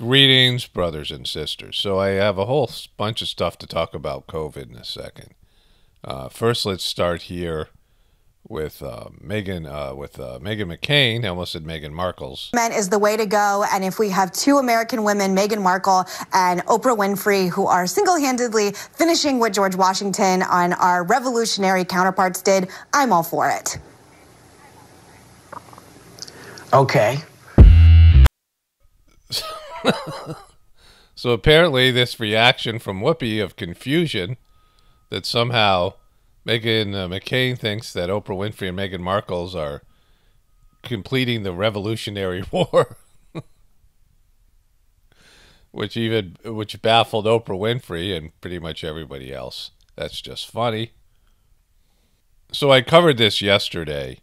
Greetings, brothers and sisters. So I have a whole bunch of stuff to talk about COVID in a second. First, let's start here with Meghan McCain. I almost said Meghan Markle's. Is the way to go, and if we have two American women, Meghan Markle and Oprah Winfrey, who are single-handedly finishing what George Washington and our revolutionary counterparts did, I'm all for it. Okay. So apparently this reaction from Whoopi of confusion that somehow Meghan McCain thinks that Oprah Winfrey and Meghan Markle's are completing the Revolutionary War, which baffled Oprah Winfrey and pretty much everybody else. That's just funny. So I covered this yesterday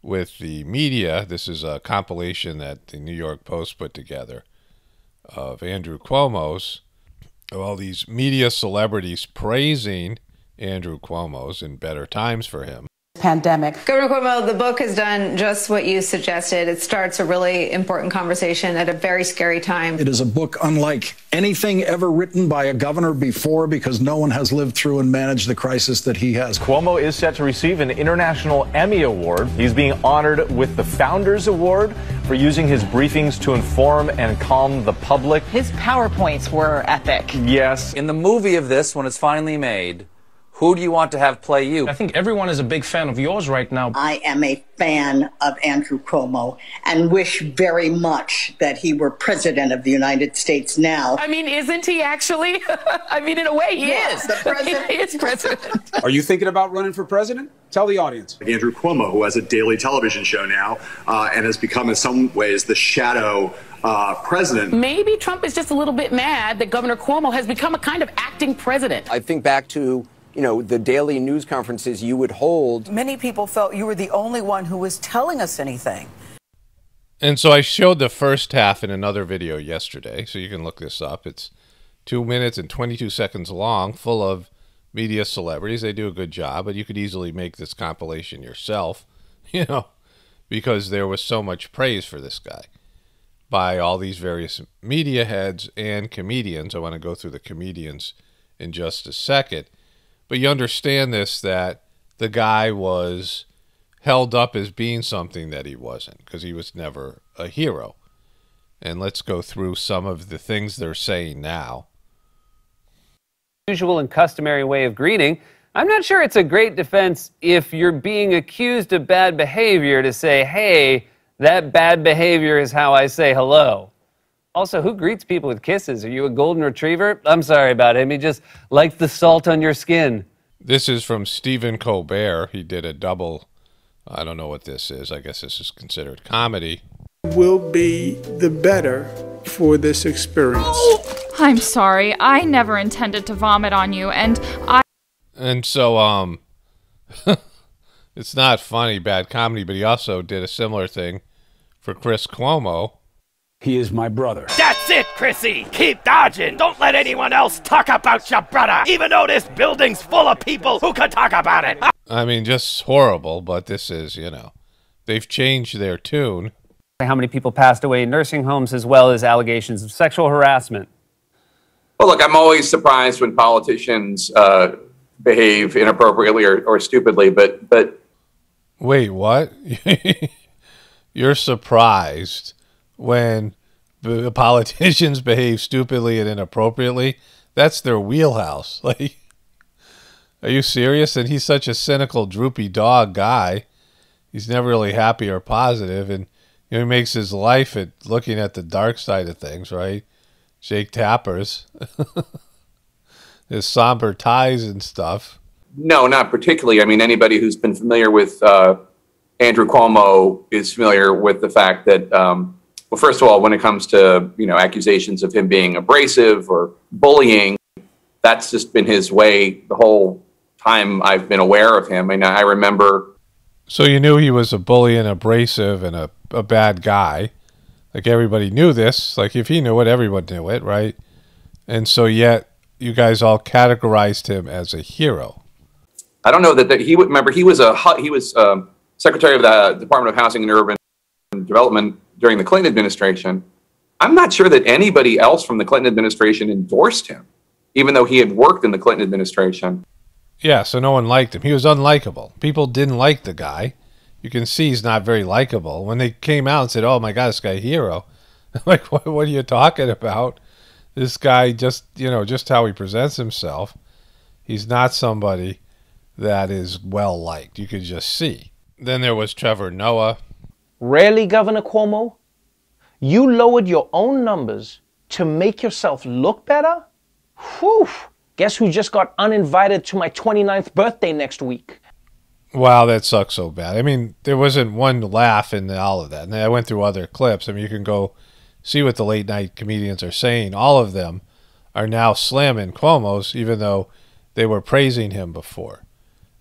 with the media. This is a compilation that the New York Post put together of Andrew Cuomo's, of all these media celebrities praising Andrew Cuomo's in better times for him. Pandemic. Governor Cuomo, the book has done just what you suggested. It starts a really important conversation at a very scary time. It is a book unlike anything ever written by a governor before, because no one has lived through and managed the crisis that he has. Cuomo is set to receive an International Emmy Award. He's being honored with the Founders Award for using his briefings to inform and calm the public. His PowerPoints were epic. Yes. In the movie of this, when it's finally made, who do you want to have play you? I think everyone is a big fan of yours right now. I am a fan of Andrew Cuomo and wish very much that he were president of the United States now. I mean, isn't he actually? I mean, in a way, he is. The president. He is president. Are you thinking about running for president? Tell the audience. Andrew Cuomo, who has a daily television show now and has become in some ways the shadow president. Maybe Trump is just a little bit mad that Governor Cuomo has become a kind of acting president. I think back to, you know, the daily news conferences you would hold. Many people felt you were the only one who was telling us anything. And so I showed the first half in another video yesterday, so you can look this up. It's 2 minutes and 22 seconds long, full of media celebrities. They do a good job, but you could easily make this compilation yourself, you know, because there was so much praise for this guy by all these various media heads and comedians. I want to go through the comedians in just a second. But you understand this, that the guy was held up as being something that he wasn't, because he was never a hero. And let's go through some of the things they're saying now. Usual and customary way of greeting. I'm not sure it's a great defense if you're being accused of bad behavior to say, hey, that bad behavior is how I say hello. Also, who greets people with kisses? Are you a golden retriever? I'm sorry about him. He just likes the salt on your skin. This is from Stephen Colbert. He did a double, I don't know what this is. I guess this is considered comedy. Will be the better for this experience. Oh, I'm sorry. I never intended to vomit on you, and so, it's not funny, bad comedy, but he also did a similar thing for Chris Cuomo. He is my brother. That's it, Chrissy. Keep dodging. Don't let anyone else talk about your brother, even though this building's full of people who could talk about it. I mean, just horrible, but this is, you know, they've changed their tune. How many people passed away in nursing homes, as well as allegations of sexual harassment. Well, look, I'm always surprised when politicians behave inappropriately or stupidly, but... Wait, what? You're surprised when politicians behave stupidly and inappropriately? That's their wheelhouse. Like, are you serious? And he's such a cynical, droopy dog guy. He's never really happy or positive, and you know, he makes his life at looking at the dark side of things, right? Jake Tapper's, his somber ties and stuff. No, not particularly. I mean, anybody who's been familiar with Andrew Cuomo is familiar with the fact that, well, first of all, when it comes to, you know, accusations of him being abrasive or bullying, that's just been his way the whole time I've been aware of him. I mean, I remember. So you knew he was a bully and abrasive and a bad guy. Like, everybody knew this. Like, if he knew it, everyone knew it, right? And so yet you guys all categorized him as a hero. I don't know that he would remember. He was Secretary of the Department of Housing and Urban Development during the Clinton administration. I'm not sure that anybody else from the Clinton administration endorsed him, even though he had worked in the Clinton administration. Yeah, so no one liked him. He was unlikable. People didn't like the guy. You can see he's not very likable. When they came out and said, oh my God, this guy a hero. I'm like, what are you talking about? This guy just, just how he presents himself. He's not somebody that is well liked. You could just see. Then there was Trevor Noah. Really, Governor Cuomo? You lowered your own numbers to make yourself look better? Whew! Guess who just got uninvited to my 29th birthday next week? Wow, that sucks so bad. I mean, there wasn't one laugh in all of that. And I went through other clips. I mean, you can go see what the late night comedians are saying. All of them are now slamming Cuomo's, even though they were praising him before.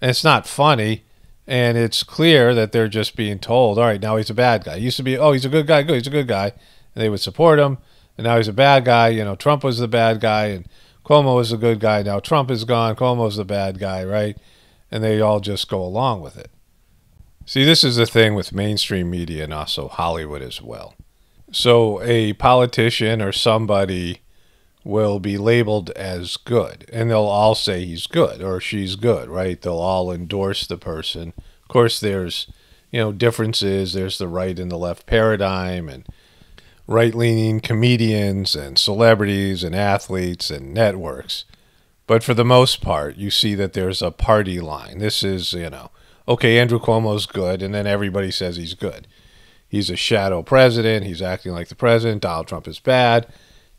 And it's not funny, and it's clear that they're just being told, all right, now he's a bad guy. He used to be, oh, he's a good guy, good, he's a good guy. And they would support him, and now he's a bad guy. Trump was the bad guy, and Cuomo was the good guy. Now Trump is gone, Cuomo's the bad guy, right? And they all just go along with it. See, this is the thing with mainstream media and also Hollywood as well. So a politician or somebody will be labeled as good, and they'll all say he's good or she's good, right? They'll all endorse the person. Of course, there's, differences. There's the right and the left paradigm, and right-leaning comedians and celebrities and athletes and networks. But for the most part, you see that there's a party line. This is, okay, Andrew Cuomo's good, and then everybody says he's good. He's a shadow president. He's acting like the president. Donald Trump is bad.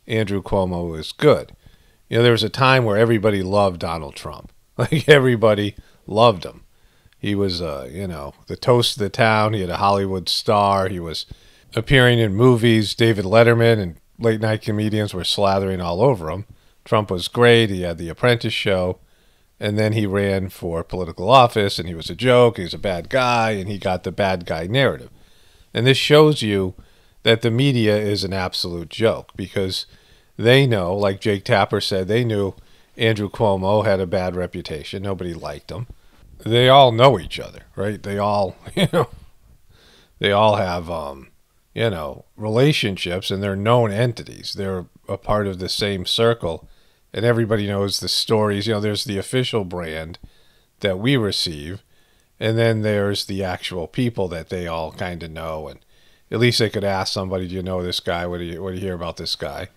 Andrew Cuomo is good. There was a time where everybody loved Donald Trump. Like, everybody loved him. He was, the toast of the town. He had a Hollywood star. He was appearing in movies. David Letterman and late-night comedians were slathering all over him. Trump was great. He had the Apprentice show. And then he ran for political office, and he was a joke. He was a bad guy, and he got the bad guy narrative. And this shows you that the media is an absolute joke, because they know, like Jake Tapper said, they knew Andrew Cuomo had a bad reputation. Nobody liked him. They all know each other, right? They all, they all have, relationships, and they're known entities. They're a part of the same circle, and everybody knows the stories. There's the official brand that we receive, and then there's the actual people that they all kind of know, and at least they could ask somebody, do you know this guy? What do you hear about this guy?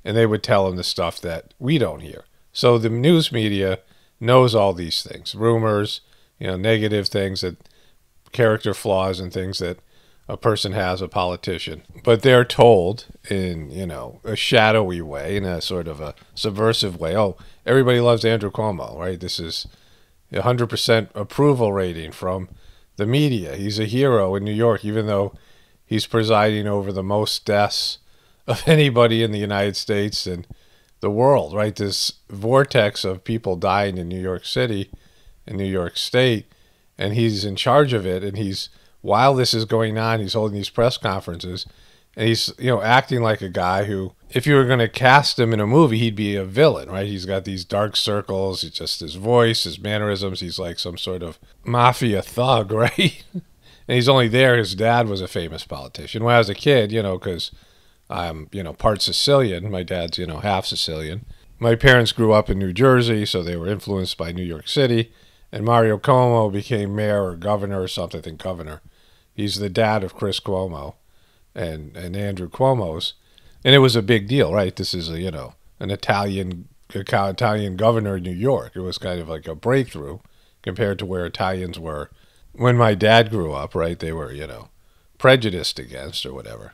And they would tell them the stuff that we don't hear. So the news media knows all these things, rumors, negative things, that character flaws and things that a person has, a politician. But they're told in, a shadowy way, in a sort of a subversive way, oh, everybody loves Andrew Cuomo, right? This is 100% approval rating from the media. He's a hero in New York, even though he's presiding over the most deaths of anybody in the United States and the world, right? This vortex of people dying in New York City, in New York State, and he's in charge of it. And while this is going on, he's holding these press conferences, and he's, acting like a guy who, if you were going to cast him in a movie, he'd be a villain, right? He's got these dark circles. It's just his voice, his mannerisms. He's like some sort of mafia thug, right? And he's only there. His dad was a famous politician. When I was a kid, because I'm, part Sicilian. My dad's, half Sicilian. My parents grew up in New Jersey, so they were influenced by New York City. And Mario Cuomo became mayor or governor or something. I think governor. He's the dad of Chris Cuomo and Andrew Cuomo's. And it was a big deal, right? This is, an Italian governor in New York. It was kind of like a breakthrough compared to where Italians were when my dad grew up, right? They were, prejudiced against or whatever.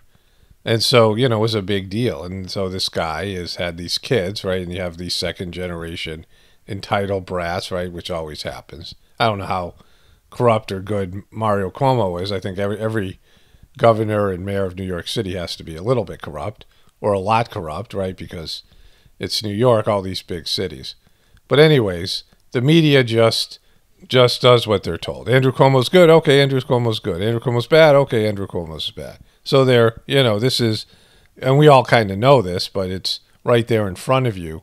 And so, it was a big deal. And so this guy has had these kids, right? And you have these second generation entitled brats, right? Which always happens. I don't know how corrupt or good Mario Cuomo is. I think every governor and mayor of New York City has to be a little bit corrupt or a lot corrupt, right? Because it's New York, all these big cities. But anyways, the media just does what they're told. Andrew Cuomo's good. Okay, Andrew Cuomo's good. Andrew Cuomo's bad. Okay, Andrew Cuomo's bad. So they're, this is, and we all kind of know this, but it's right there in front of you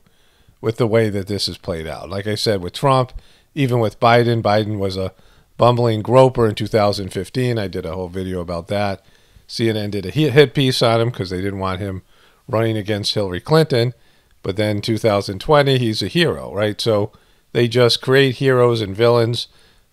with the way that this is played out. Like I said, with Trump, even with Biden was a bumbling groper in 2015. I did a whole video about that. CNN did a hit piece on him because they didn't want him running against Hillary Clinton, but then 2020, he's a hero, right? So they just create heroes and villains.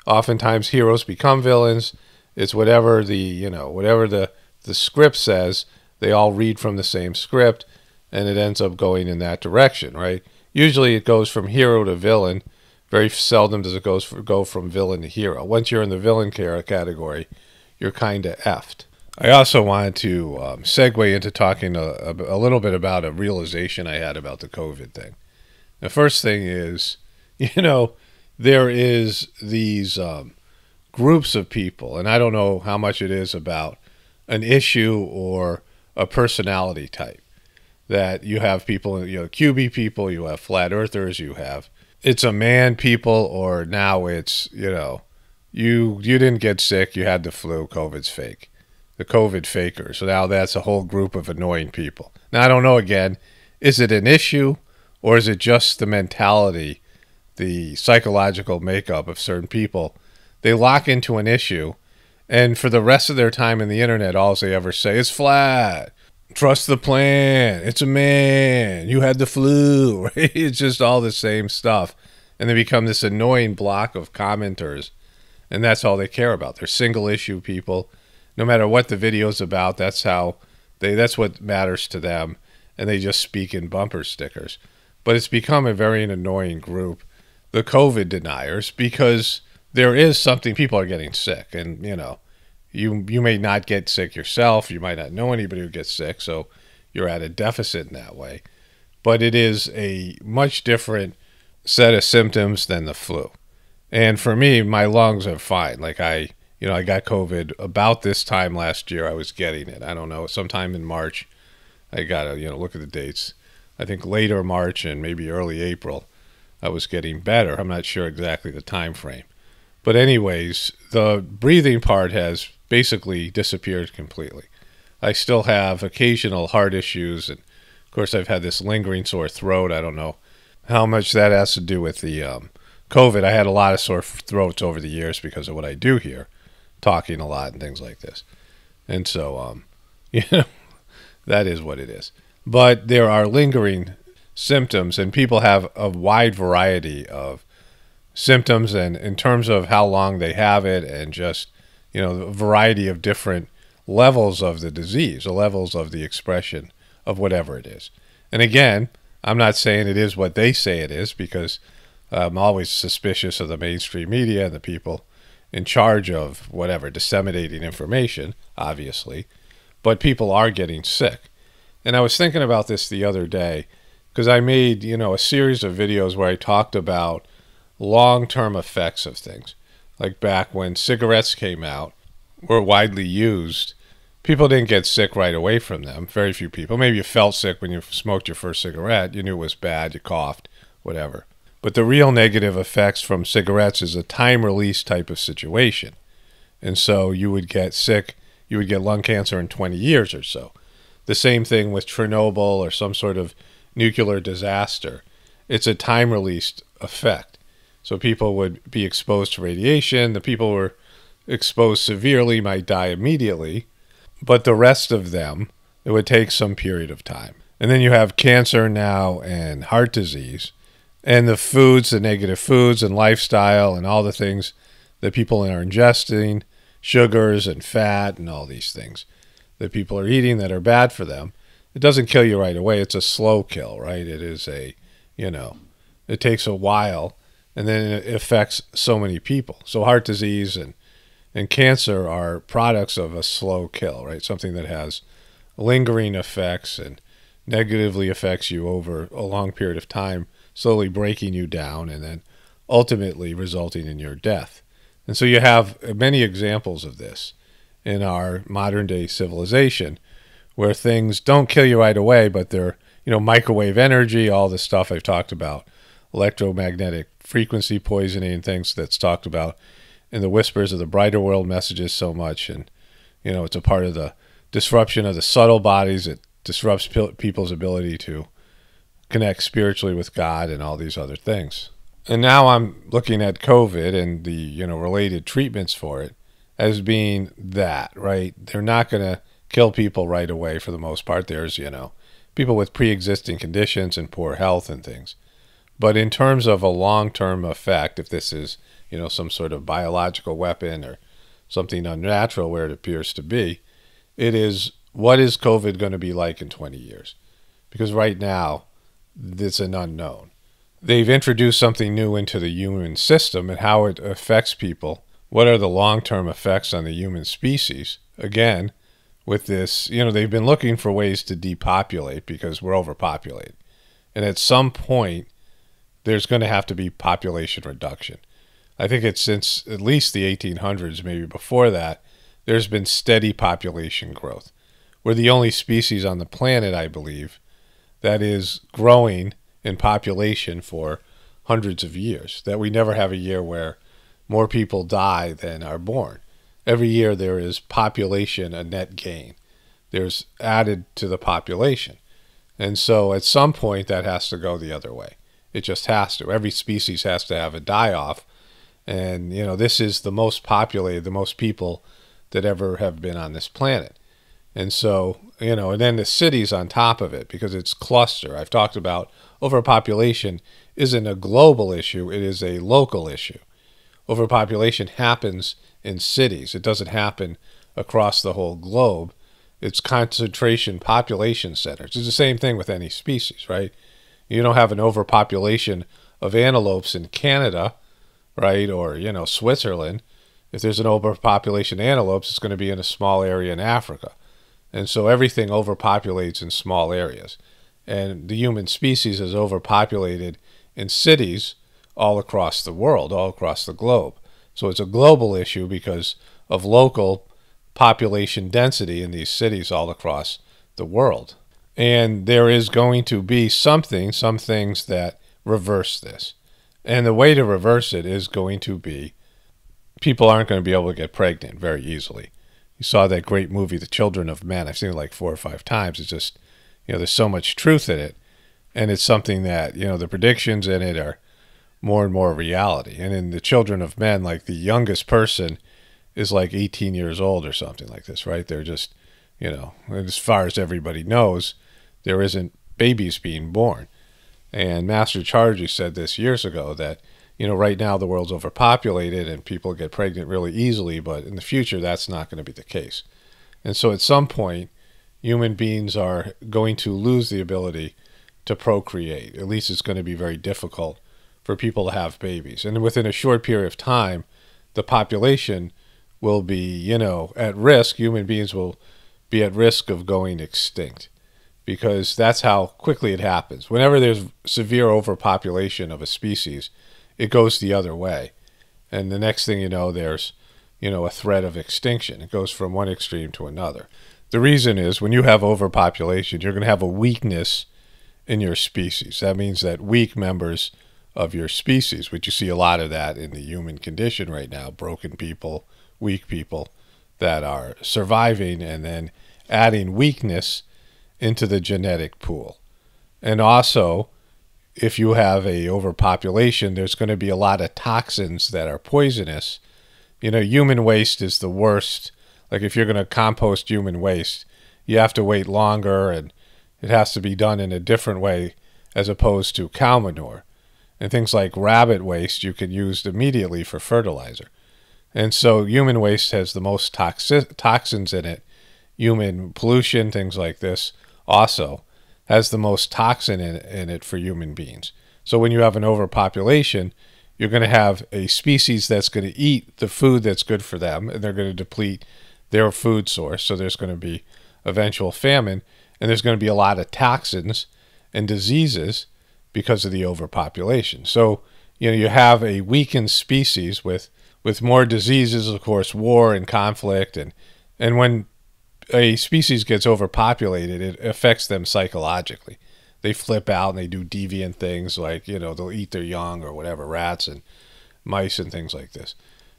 Oftentimes heroes become villains. It's whatever the script says. They all read from the same script, and it ends up going in that direction, right? Usually it goes from hero to villain. Very seldom does it go from villain to hero. Once you're in the villain category, you're kind of effed. I also wanted to segue into talking a little bit about a realization I had about the COVID thing. The first thing is, there is these groups of people, and I don't know how much it is about an issue or a personality type, that you have people, QB people, you have flat earthers, it's a man people, or now it's, you didn't get sick, you had the flu, COVID's fake. The COVID faker. So now that's a whole group of annoying people. Now, I don't know, again, is it an issue or is it just the mentality, the psychological makeup of certain people? They lock into an issue, and for the rest of their time in the internet, all they ever say is flat. Trust the plan. It's a man. You had the flu. Right? It's just all the same stuff. And they become this annoying block of commenters, and that's all they care about. They're single issue people. No matter what the video's about, that's what matters to them, and they just speak in bumper stickers. But it's become a very annoying group, the COVID deniers, because there is something, people are getting sick, and you may not get sick yourself, you might not know anybody who gets sick, so you're at a deficit in that way. But it is a much different set of symptoms than the flu. And for me, my lungs are fine. Like I got COVID about this time last year. I was getting it. I don't know, sometime in March. I got to, look at the dates. I think later March and maybe early April, I was getting better. I'm not sure exactly the time frame. But anyways, the breathing part has basically disappeared completely. I still have occasional heart issues. And of course, I've had this lingering sore throat. I don't know how much that has to do with the COVID. I had a lot of sore throats over the years because of what I do here, talking a lot and things like this. And so, that is what it is. But there are lingering symptoms, and people have a wide variety of symptoms, and in terms of how long they have it, and just, a variety of different levels of the disease, or levels of the expression of whatever it is. And again, I'm not saying it is what they say it is, because I'm always suspicious of the mainstream media and the people in charge of whatever, disseminating information, obviously. But people are getting sick. And I was thinking about this the other day, because I made, a series of videos where I talked about long-term effects of things. Like back when cigarettes came out, were widely used, people didn't get sick right away from them. Very few people. Maybe you felt sick when you smoked your first cigarette. You knew it was bad, you coughed, whatever. But the real negative effects from cigarettes is a time-release type of situation. And so you would get sick, you would get lung cancer in 20 years or so. The same thing with Chernobyl or some sort of nuclear disaster. It's a time-released effect. So people would be exposed to radiation. The people who were exposed severely might die immediately. But the rest of them, it would take some period of time. And then you have cancer now and heart disease. And the foods, the negative foods and lifestyle and all the things that people are ingesting, sugars and fat and all these things that people are eating that are bad for them. It doesn't kill you right away. It's a slow kill, right? It is it takes a while, and then it affects so many people. So heart disease and cancer are products of a slow kill, right? Something that has lingering effects and negatively affects you over a long period of time, slowly breaking you down and then ultimately resulting in your death. And so you have many examples of this in our modern day civilization, where things don't kill you right away, but they're, microwave energy, all the stuff I've talked about, electromagnetic frequency poisoning, things that's talked about in the Whispers of the Brighter World messages so much. And, it's a part of the disruption of the subtle bodies. It disrupts people's ability to connect spiritually with God and all these other things. And now I'm looking at COVID and the, related treatments for it as being that, right? They're not going to kill people right away for the most part. There's, people with pre-existing conditions and poor health and things. But in terms of a long-term effect, if this is, some sort of biological weapon or something unnatural where it appears to be, it is, what is COVID going to be like in 20 years? Because right now, it's an unknown. They've introduced something new into the human system and how it affects people. What are the long-term effects on the human species? Again, with this, they've been looking for ways to depopulate because we're overpopulated. And at some point, there's going to have to be population reduction. I think it's since at least the 1800s, maybe before that, there's been steady population growth. We're the only species on the planet, I believe, that is growing in population for hundreds of years, that we never have a year where more people die than are born. Every year there is population, a net gain. There's added to the population. And so at some point that has to go the other way. It just has to. Every species has to have a die-off. And, this is the most populated, the most people that ever have been on this planet. And so, and then the cities on top of it, because it's cluster. I've talked about overpopulation isn't a global issue, it is a local issue. Overpopulation happens in cities. It doesn't happen across the whole globe. It's concentration population centers. It's the same thing with any species, right? You don't have an overpopulation of antelopes in Canada, right, or, Switzerland. If there's an overpopulation of antelopes, it's going to be in a small area in Africa. And so everything overpopulates in small areas. And the human species is overpopulated in cities all across the world, all across the globe. So it's a global issue because of local population density in these cities all across the world. And there is going to be some things that reverse this. And the way to reverse it is going to be people aren't going to be able to get pregnant very easily. You saw that great movie, The Children of Men. I've seen it like 4 or 5 times. It's just, there's so much truth in it. And it's something that, the predictions in it are more and more reality. And in The Children of Men, like the youngest person is like 18 years old or something like this, right? They're just, as far as everybody knows, there isn't babies being born. And Master Chargy said this years ago that, right now the world's overpopulated and people get pregnant really easily, but in the future that's not going to be the case. And so at some point, human beings are going to lose the ability to procreate. At least it's going to be very difficult for people to have babies. And within a short period of time, the population will be, at risk. Human beings will be at risk of going extinct because that's how quickly it happens. Whenever there's severe overpopulation of a species, it goes the other way. And the next thing you know, there's, a threat of extinction. It goes from one extreme to another. The reason is when you have overpopulation, you're going to have a weakness in your species. That means that weak members of your species, which you see a lot of that in the human condition right now, broken people, weak people that are surviving and then adding weakness into the genetic pool. And also, if you have a overpopulation, there's going to be a lot of toxins that are poisonous. Human waste is the worst. Like if you're going to compost human waste, you have to wait longer and it has to be done in a different way as opposed to cow manure. And things like rabbit waste you can use immediately for fertilizer. And so human waste has the most toxins in it. Human pollution, things like this, also has the most toxin in it for human beings. So when you have an overpopulation, you're going to have a species that's going to eat the food that's good for them, and they're going to deplete their food source. So there's going to be eventual famine, and there's going to be a lot of toxins and diseases because of the overpopulation. So, you have a weakened species with more diseases, of course, war and conflict. And when a species gets overpopulated, it affects them psychologically. They flip out and they do deviant things like, they'll eat their young or whatever, rats and mice and things like this.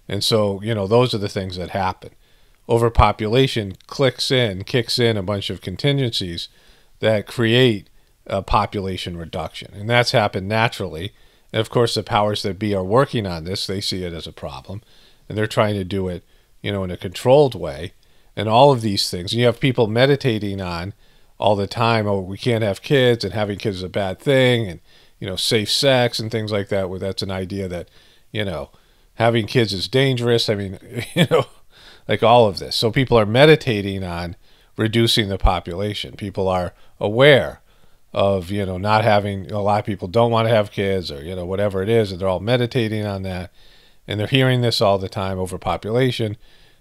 And so, those are the things that happen. Overpopulation kicks in a bunch of contingencies that create a population reduction. And that's happened naturally. And of course, the powers that be are working on this. They see it as a problem. And they're trying to do it, in a controlled way. And all of these things. You have people meditating on all the time, oh, we can't have kids and having kids is a bad thing, and, you know, safe sex and things like that, where that's an idea that, you know, having kids is dangerous. I mean, you know, like all of this. So people are meditating on reducing the population. People are aware of, you know, not having, a lot of people don't want to have kids, or, you know, whatever it is, and they're all meditating on that. And they're hearing this all the time, overpopulation.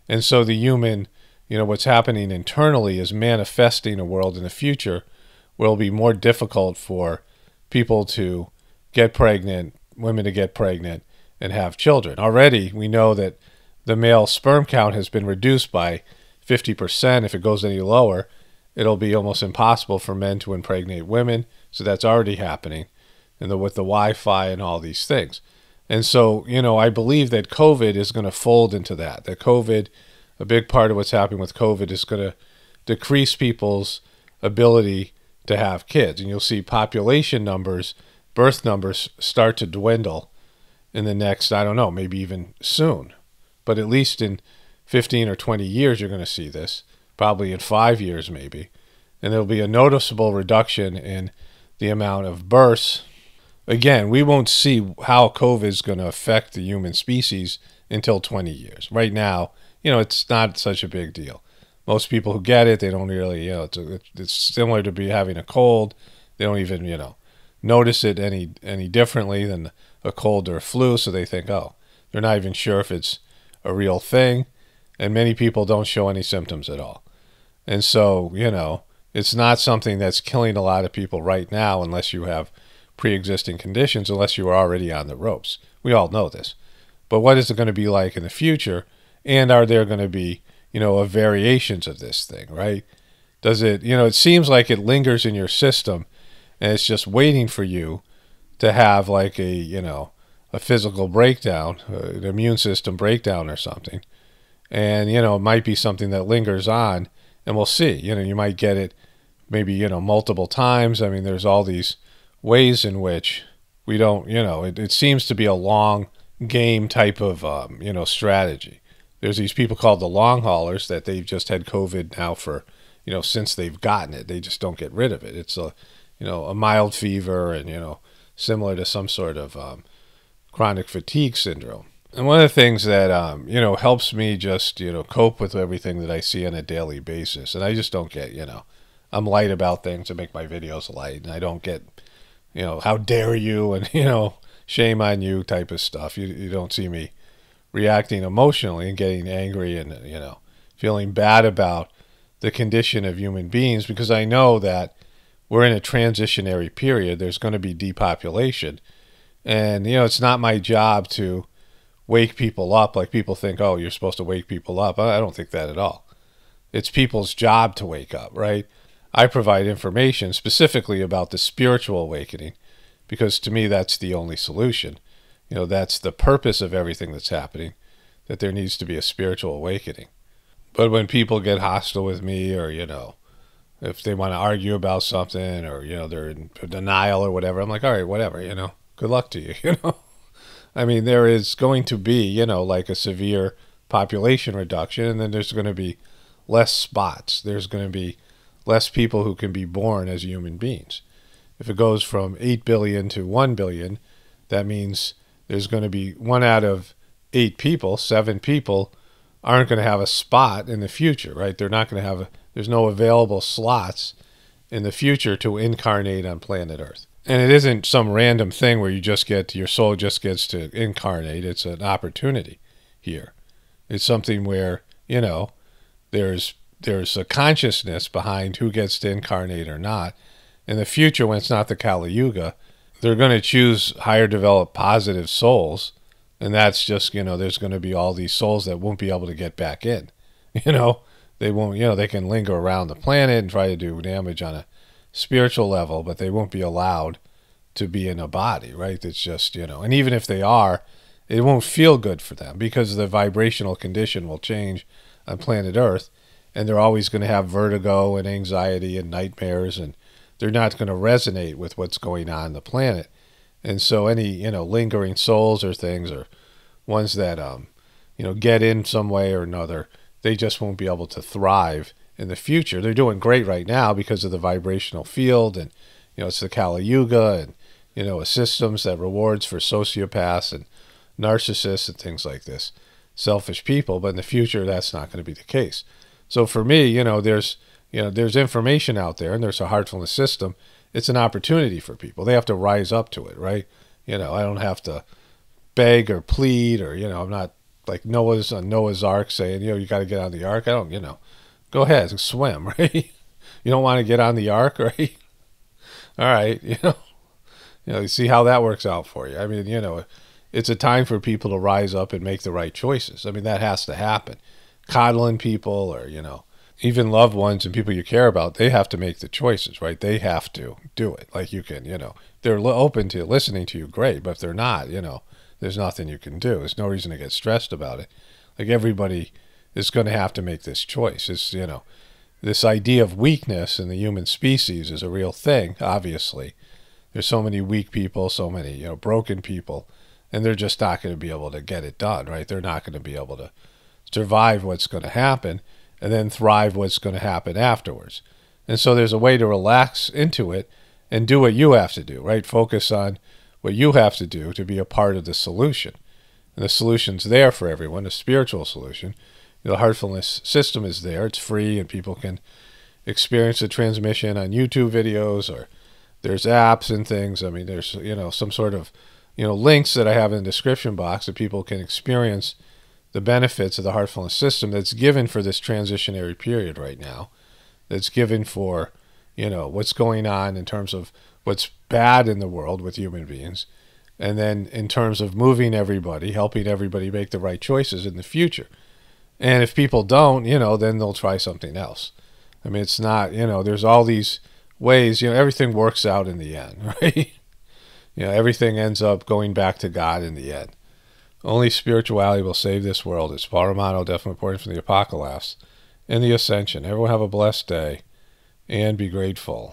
And so the human, you know, what's happening internally is manifesting a world in the future where it'll be more difficult for people to get pregnant, women to get pregnant, and have children. Already, we know that the male sperm count has been reduced by 50%. If it goes any lower, it'll be almost impossible for men to impregnate women. So that's already happening, and with the Wi-Fi and all these things. And so, you know, I believe that COVID is going to fold into that. That COVID, a big part of what's happening with COVID is going to decrease people's ability to have kids. And you'll see population numbers, birth numbers start to dwindle in the next, I don't know, maybe even soon. But at least in 15 or 20 years, you're going to see this, probably in 5 years maybe. And there'll be a noticeable reduction in the amount of births. Again, we won't see how COVID is going to affect the human species until 20 years. Right now, you know, it's not such a big deal. Most people who get it, they don't really, you know, it's similar to having a cold. They don't even, you know, notice it any differently than a cold or a flu. So they think, oh, they're not even sure if it's a real thing. And many people don't show any symptoms at all. And so, you know, it's not something that's killing a lot of people right now unless you have pre-existing conditions, unless you are already on the ropes. We all know this. But what is it going to be like in the future? And are there going to be, you know, variations of this thing, right? Does it, you know, it seems like it lingers in your system and it's just waiting for you to have like a, you know, a physical breakdown, an immune system breakdown or something. And, you know, it might be something that lingers on, and we'll see. You know, you might get it maybe, you know, multiple times. I mean, there's all these ways in which we don't, you know, it seems to be a long game type of, you know, strategy. There's these people called the long haulers that they've just had COVID now for, you know, since they've gotten it. They just don't get rid of it. It's a, you know, a mild fever and, you know, similar to some sort of chronic fatigue syndrome. And one of the things that, you know, helps me just, you know, cope with everything that I see on a daily basis, and I just don't get, you know, I'm light about things to make my videos light, and I don't get, you know, how dare you and, you know, shame on you type of stuff. You don't see me reacting emotionally and getting angry and, you know, feeling bad about the condition of human beings, because I know that we're in a transitionary period. There's going to be depopulation. And, you know, it's not my job to wake people up like people think, oh, you're supposed to wake people up. I don't think that at all. It's people's job to wake up, right? I provide information specifically about the spiritual awakening because to me that's the only solution. You know, that's the purpose of everything that's happening, that there needs to be a spiritual awakening. But when people get hostile with me or, you know, if they want to argue about something or, you know, they're in denial or whatever, I'm like, all right, whatever, you know, good luck to you, you know. I mean, there is going to be, you know, like a severe population reduction, and then there's going to be less spots. There's going to be less people who can be born as human beings. If it goes from 8 billion to 1 billion, that means there's going to be 1 out of 8 people, 7 people aren't going to have a spot in the future, right? They're not going to have there's no available slots in the future to incarnate on planet Earth. And it isn't some random thing where you just get, your soul just gets to incarnate. It's an opportunity here. It's something where, you know, there's a consciousness behind who gets to incarnate or not. In the future, when it's not the Kali Yuga, they're going to choose higher developed positive souls. And that's just, you know, there's going to be all these souls that won't be able to get back in. You know, they won't, you know, they can linger around the planet and try to do damage on a spiritual level, but they won't be allowed to be in a body, right? It's just, you know, and even if they are, it won't feel good for them because the vibrational condition will change on planet Earth, and they're always going to have vertigo and anxiety and nightmares, and they're not going to resonate with what's going on the planet. And so any, you know, lingering souls or things or ones that, you know, get in some way or another, they just won't be able to thrive in the future. They're doing great right now because of the vibrational field, and it's the Kali Yuga, and a systems that rewards for sociopaths and narcissists and things like this, selfish people. But in the future, that's not going to be the case. So for me, there's information out there, and there's a heartfulness system. It's an opportunity for people. They have to rise up to it, right? I don't have to beg or plead, or I'm not like Noah's Ark saying, you got to get on the ark. I don't, go ahead, swim, right? You don't want to get on the ark, right? All right, you see how that works out for you. I mean, it's a time for people to rise up and make the right choices. I mean, that has to happen. Coddling people, or even loved ones and people you care about, they have to make the choices, right? They have to do it. Like you can, they're open to listening to you, great. But if they're not, there's nothing you can do. There's no reason to get stressed about it. Like everybody is going to have to make this choice. It's, this idea of weakness in the human species is a real thing, obviously. There's so many weak people, so many, broken people, and they're just not going to be able to get it done, right? They're not going to be able to survive what's going to happen and then thrive what's going to happen afterwards. And so there's a way to relax into it and do what you have to do, right? Focus on what you have to do to be a part of the solution. And the solution's there for everyone, a spiritual solution. The heartfulness system is there. It's free, and people can experience the transmission on YouTube videos, or there's apps and things. I mean, there's, some sort of, links that I have in the description box that people can experience the benefits of the heartfulness system that's given for this transitionary period right now, that's given for, what's going on in terms of what's bad in the world with human beings, and then in terms of moving everybody, helping everybody make the right choices in the future. And if people don't, then they'll try something else. I mean, it's not, there's all these ways, everything works out in the end, right? Everything ends up going back to God in the end. Only spirituality will save this world. It's Paul Romano, definitely reporting from the Apocalypse and the Ascension. Everyone have a blessed day and be grateful.